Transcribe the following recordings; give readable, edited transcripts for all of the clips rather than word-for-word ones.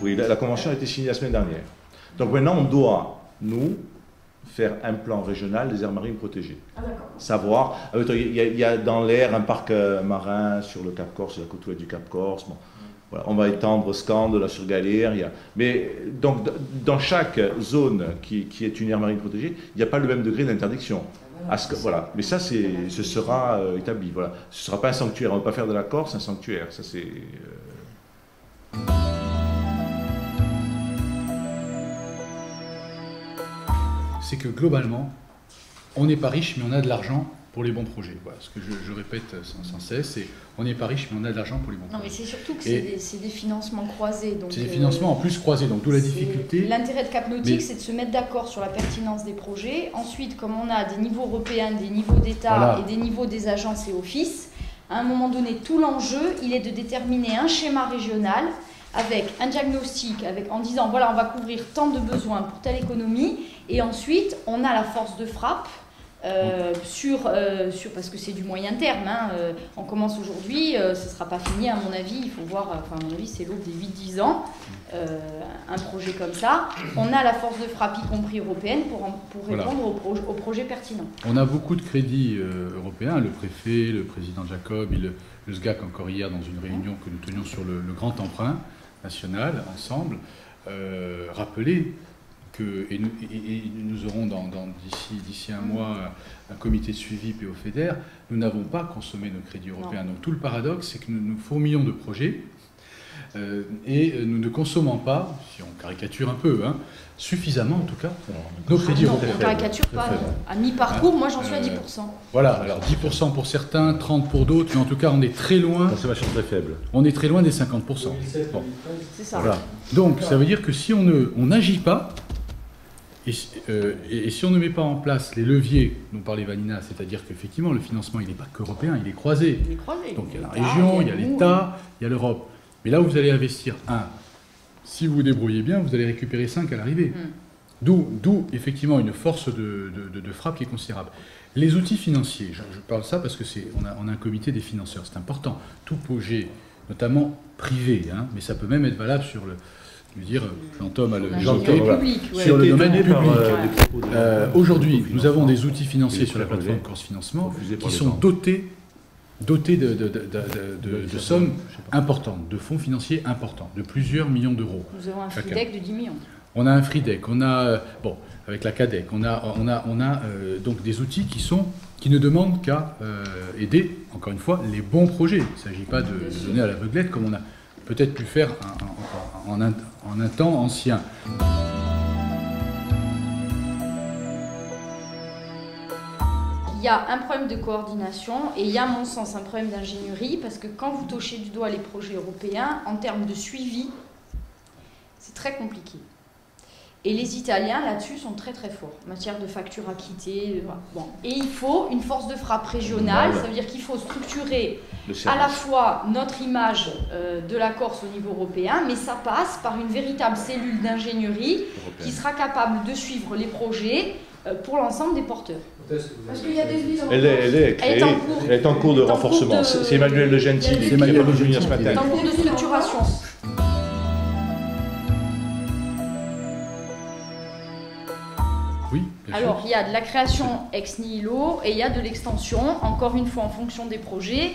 Oui, la convention a été signée la semaine dernière. Donc maintenant, on doit, nous, faire un plan régional des aires marines protégées. Ah, d'accord. Savoir, il y a dans l'air un parc marin sur le Cap Corse, sur la côte ouest du Cap Corse. Bon, voilà, on va étendre Scande, là sur Galère. Mais donc, dans chaque zone qui est une aire marine protégée, il n'y a pas le même degré d'interdiction. Voilà. Mais ça, ce sera établi. Voilà. Ce ne sera pas un sanctuaire. On ne va pas faire de la Corse un sanctuaire. Ça, c'est... C'est que globalement, on n'est pas riche, mais on a de l'argent pour les bons projets. Voilà, ce que je répète sans cesse, c'est on n'est pas riche, mais on a de l'argent pour les bons projets. Non, mais c'est surtout que c'est des financements croisés. C'est des financements en plus croisés, donc d'où la difficulté. L'intérêt de Cap Nautique, c'est de se mettre d'accord sur la pertinence des projets. Ensuite, comme on a des niveaux européens, des niveaux d'État et des niveaux des agences et offices, à un moment donné, tout l'enjeu, il est de déterminer un schéma régional avec un diagnostic, en disant, voilà, on va couvrir tant de besoins pour telle économie, et ensuite, on a la force de frappe parce que c'est du moyen terme. On commence aujourd'hui, ce ne sera pas fini, à mon avis, il faut voir, à mon avis, c'est l'aube des 8-10 ans, un projet comme ça. On a la force de frappe, y compris européenne, pour répondre aux projets pertinents. On a beaucoup de crédits européens, le préfet, le président Jacob, et le SGAC encore hier dans une réunion que nous tenions sur le grand emprunt national, ensemble, rappeler que, et nous aurons d'ici un mois un comité de suivi PO-FEDER, nous n'avons pas consommé nos crédits européens. Donc tout le paradoxe, c'est que nous fourmillons de projets et nous ne consommons pas, si on caricature un peu, suffisamment en tout cas, nos crédits européens. On ne caricature pas, à mi-parcours, moi j'en suis à 10%. Voilà, alors 10% pour certains, 30% pour d'autres, mais en tout cas on est très loin. Consommation très faible. On est très loin des 50%. Bon. C'est ça. Voilà. Donc ça veut dire que si on n'agit pas, et si on ne met pas en place les leviers dont parlait Vanina, c'est-à-dire qu'effectivement le financement il n'est pas qu'européen, il est croisé. Il est croisé. Donc il y a la région, il y a l'État, il y a l'Europe. Mais là où vous allez investir 1, si vous vous débrouillez bien, vous allez récupérer 5 à l'arrivée. D'où effectivement une force de frappe qui est considérable. Les outils financiers, je parle de ça parce que on a un comité des financeurs, c'est important. Tout projet, notamment privé, mais ça peut même être valable sur le... Je veux dire, Jean-Tom a le sur le domaine public. Aujourd'hui, nous avons des outils financiers sur la plateforme Corse Financement qui sont dotés de sommes importantes, de fonds financiers importants, de plusieurs millions d'euros. Nous avons un FRIDEC de 10 millions. On a un FRIDEC, on a, avec la CADEC, on a donc des outils qui ne demandent qu'à aider, encore une fois, les bons projets. Il ne s'agit pas de donner à l'aveuglette comme on a peut-être pu faire en un temps ancien. Il y a un problème de coordination et il y a, à mon sens, un problème d'ingénierie parce que quand vous touchez du doigt les projets européens, en termes de suivi, c'est très compliqué. Et les Italiens, là-dessus, sont très très forts, en matière de factures acquittées. Bon. Et il faut une force de frappe régionale, ça veut dire qu'il faut structurer à la fois notre image de la Corse au niveau européen, mais ça passe par une véritable cellule d'ingénierie qui sera capable de suivre les projets pour l'ensemble des porteurs. Parce qu'il y a des villes elle est créée, elle est en cours de renforcement. C'est Emmanuel Le Gentil qui a revenu ce matin. Elle est en cours de structuration. Oui, alors, il y a de la création ex nihilo et il y a de l'extension, encore une fois en fonction des projets.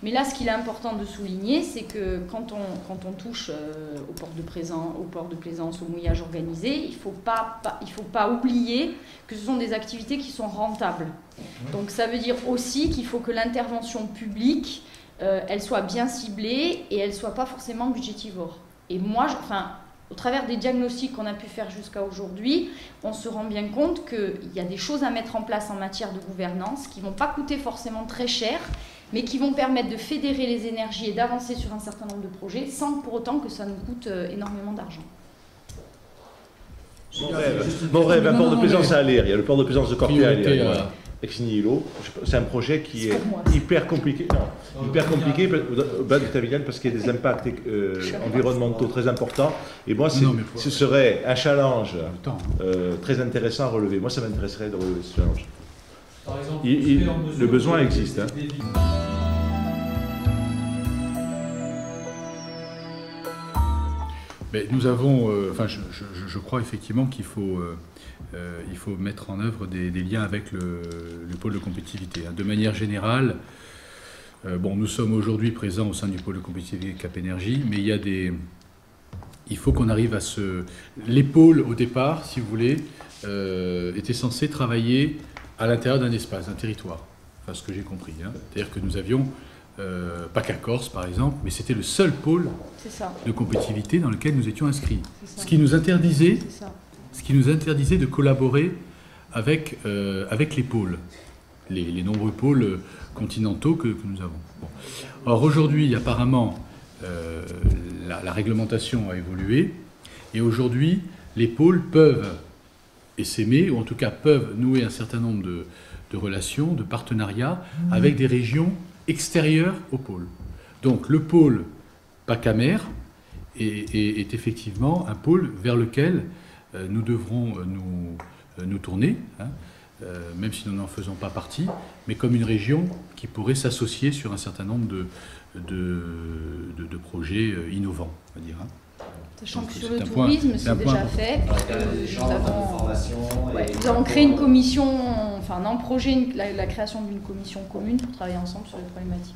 Mais là, ce qu'il est important de souligner, c'est que quand on touche au port de plaisance, au mouillage organisé, il ne faut pas oublier que ce sont des activités qui sont rentables. Donc ça veut dire aussi qu'il faut que l'intervention publique, elle soit bien ciblée et elle ne soit pas forcément budgétivore. Et moi, au travers des diagnostics qu'on a pu faire jusqu'à aujourd'hui, on se rend bien compte qu'il y a des choses à mettre en place en matière de gouvernance qui ne vont pas coûter forcément très cher, mais qui vont permettre de fédérer les énergies et d'avancer sur un certain nombre de projets sans pour autant que ça nous coûte énormément d'argent. Mon rêve, un port de plaisance à Alère, il y a le port de plaisance de Corté à Alère. Ex nihilo, c'est un projet qui est hyper compliqué. Non, hyper compliqué au bas de Tavignane parce qu'il y a des impacts environnementaux très importants. Et moi, ce serait un challenge très intéressant à relever. Moi, ça m'intéresserait de relever ce challenge. Par exemple, le besoin existe. Mais nous avons, je crois effectivement qu'il faut, il faut mettre en œuvre des liens avec le pôle de compétitivité. De manière générale, nous sommes aujourd'hui présents au sein du pôle de compétitivité Cap Énergie, mais il faut qu'on arrive à les pôles, au départ, si vous voulez, étaient censés travailler à l'intérieur d'un espace, d'un territoire. Enfin, ce que j'ai compris. C'est-à-dire que nous avions, pas qu'à Corse par exemple, mais c'était le seul pôle de compétitivité dans lequel nous étions inscrits. Ce qui nous interdisait de collaborer avec les pôles, les nombreux pôles continentaux que nous avons. Bon. Or aujourd'hui, apparemment, la réglementation a évolué, et aujourd'hui, les pôles peuvent essaimer, ou en tout cas peuvent nouer un certain nombre de relations, de partenariats avec des régions extérieures au pôle. Donc le pôle PACAMER est effectivement un pôle vers lequel nous devrons nous tourner, même si nous n'en faisons pas partie, mais comme une région qui pourrait s'associer sur un certain nombre de projets innovants, on va dire. Sachant que sur le tourisme, c'est déjà fait. Nous avons créé une commission, enfin un projet, la création d'une commission commune pour travailler ensemble sur les problématiques.